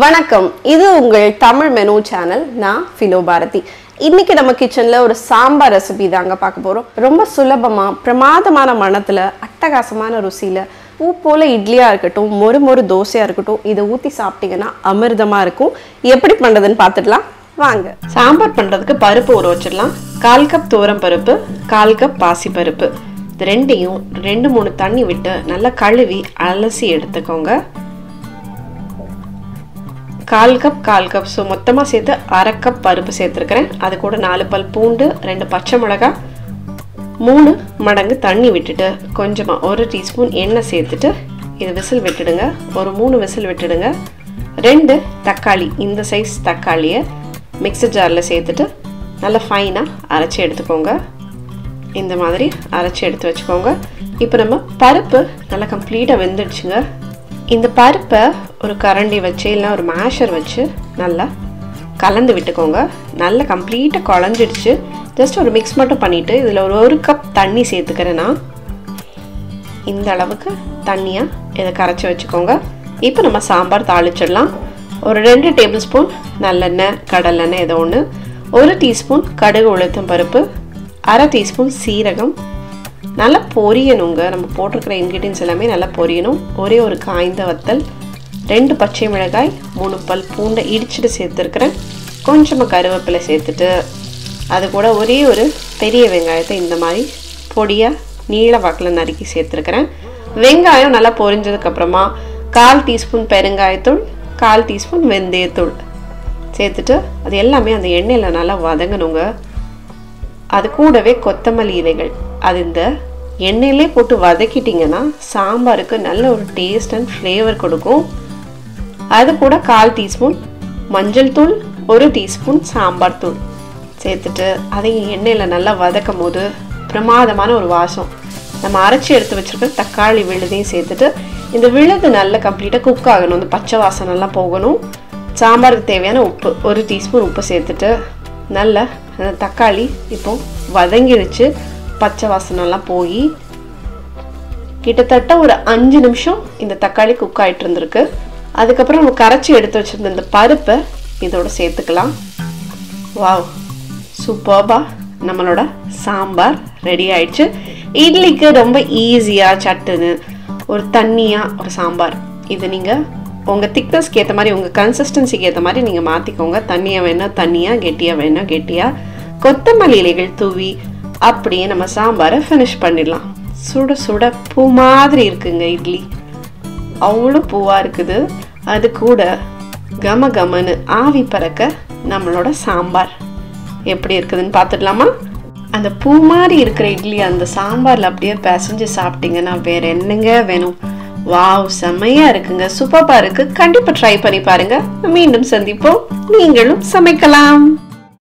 வணக்கம், இது உங்கள் தமிழ் மெனு சேனல். நான் ஃபிலோ பாரதி. இன்னைக்கு நம்ம கிச்சன்ல ஒரு சாம்பார் ரெசிபி தாங்க பார்க்க போறோம். ரொம்ப சுலபமா, பிரமாதமான மணத்துல, அட்டகாசமான ருசியில, பூ போல இட்லியா இருக்கட்டும், மொறு மொறு தோசையா இருக்கட்டும், இதை ஊற்றி சாப்பிட்டீங்கன்னா அமிர்தமா இருக்கும். எப்படி பண்றதுன்னு பார்த்துடலாம் வாங்க. சாம்பார் பண்றதுக்கு பருப்பு ஊற வச்சிடலாம். 1/4 கப் துவரம் பருப்பு, 1/4 கப் பாசி பருப்பு, இது ரெண்டையும் 2-3 தண்ணி விட்டு நல்லா கழுவி அலசி எடுத்துக்கோங்க. 1/4 கப் ஸோ மொத்தமாக சேர்த்து 1/2 கப் பருப்பு சேர்த்துருக்கிறேன். அது கூட 4 பல் பூண்டு, 2 பச்சை மிளகாய், 3 மடங்கு தண்ணி விட்டுட்டு கொஞ்சமாக 1 டீஸ்பூன் எண்ணெய் சேர்த்துட்டு இது விசில் விட்டுடுங்க. ஒரு 3 விசில் விட்டுடுங்க. 2 தக்காளி, இந்த சைஸ் தக்காளியை மிக்சர் ஜாரில் சேர்த்துட்டு நல்லா ஃபைனாக அரைச்சி எடுத்துக்கோங்க. இந்த மாதிரி அரைச்சி எடுத்து வச்சுக்கோங்க. இப்போ நம்ம பருப்பு நல்லா கம்ப்ளீட்டாக வெந்துடுச்சுங்க. இந்த பருப்பை ஒரு கரண்டி வச்சு இல்லை ஒரு மேஷர் வச்சு நல்லா கலந்து விட்டுக்கோங்க. நல்லா கம்ப்ளீட்டாக குழஞ்சிடுச்சு. ஜஸ்ட் ஒரு மிக்ஸ் மட்டும் பண்ணிவிட்டு இதில் ஒரு கப் தண்ணி சேர்த்துக்கிறேன்னா இந்த அளவுக்கு தண்ணியாக இதை கரைச்சி வச்சுக்கோங்க. இப்போ நம்ம சாம்பார் தாளிச்சிடலாம். ஒரு 2 டேபிள் ஸ்பூன் நல்லெண்ணெய், கடலெண்ணெய் ஏதோ ஒன்று, 1 டீஸ்பூன் கடுகு உளுத்தம் பருப்பு, 1/2 டீஸ்பூன் சீரகம். நல்லா பொரியணுங்க. நம்ம போட்டிருக்கிற இன்க்ரீடியன்ஸ் எல்லாமே நல்லா பொரியணும். ஒரே ஒரு காய்ந்த வத்தல், 2 பச்சை மிளகாய், 3 பல் பூண்டை இடிச்சுட்டு சேர்த்துருக்கிறேன். கொஞ்சமாக கருவேப்பிலை சேர்த்துட்டு அது கூட ஒரே ஒரு பெரிய வெங்காயத்தை இந்த மாதிரி பொடியாக நீள வாக்கில் நறுக்கி சேர்த்துருக்கிறேன். வெங்காயம் நல்லா பொரிஞ்சதுக்கப்புறமா 1/4 டீஸ்பூன் பெருங்காயத்தூள், 1/4 டீஸ்பூன் வெந்தயத்தூள் சேர்த்துட்டு அது எல்லாமே அந்த எண்ணெயில் நல்லா வதங்கணுங்க. அது கூடவே கொத்தமல்லி இலைகள் அது இந்த எண்ணெயிலே போட்டு வதக்கிட்டிங்கன்னா சாம்பாருக்கு நல்ல ஒரு டேஸ்ட் அண்ட் ஃப்ளேவர் கொடுக்கும். அது கூட 1/4 டீஸ்பூன் மஞ்சள் தூள், 1 டீஸ்பூன் சாம்பார் தூள் சேர்த்துட்டு அதையும் எண்ணெயில் நல்லா வதக்கும் போது பிரமாதமான ஒரு வாசம். நம்ம அரைச்சி எடுத்து வச்சுருக்க தக்காளி விழுதையும் சேர்த்துட்டு இந்த விழுது நல்லா கம்ப்ளீட்டாக குக் ஆகணும். இந்த பச்சை வாசனெல்லாம் போகணும். சாம்பாருக்கு தேவையான உப்பு, 1 டீஸ்பூன் உப்பு சேர்த்துட்டு நல்லா அந்த தக்காளி இப்போ வதங்கிடுச்சு. பச்சை வாசனெல்லாம் போய் கிட்டத்தட்ட ஒரு 5 நிமிஷம் இந்த தக்காளி குக் ஆகிட்டு இருந்திருக்கு. அதுக்கப்புறம் நம்ம கரைச்சி எடுத்து வச்சிருந்த இந்த பருப்பை இதோட சேர்த்துக்கலாம். வாவ், சூப்பர்பா நம்மளோட சாம்பார் ரெடி ஆயிடுச்சு. இட்லிக்கு ரொம்ப ஈஸியாக சட்டுன்னு ஒரு தண்ணியாக ஒரு சாம்பார். இது நீங்கள் உங்கள் திக்னஸ்க்கு ஏற்ற மாதிரி, உங்கள் கன்சிஸ்டன்சிக்கு ஏற்ற மாதிரி நீங்கள் மாற்றிக்கோங்க. தண்ணியாக வேணும் தண்ணியாக, கெட்டியாக வேணும் கெட்டியாக. கொத்தமல்லி இலைகள் தூவி அப்படியே நம்ம சாம்பாரை ஃபினிஷ் பண்ணிடலாம். சுட சுட பூ மாதிரி இருக்குங்க இட்லி. அவ்வளோ பூவாக இருக்குது. அது கூட கம கமன்னு ஆவி பறக்க நம்மளோட சாம்பார் எப்படி இருக்குதுன்னு பார்த்துடலாமா? அந்த பூ மாதிரி இருக்கிற இட்லி அந்த சாம்பாரில் அப்படியே பிசைஞ்சு சாப்பிட்டீங்கன்னா வேற என்னங்க வேணும்? வாவ், செம்மையா இருக்குங்க. சூப்பராக இருக்கு. கண்டிப்பாக ட்ரை பண்ணி பாருங்க. மீண்டும் சந்திப்போம். நீங்களும் சமைக்கலாம்.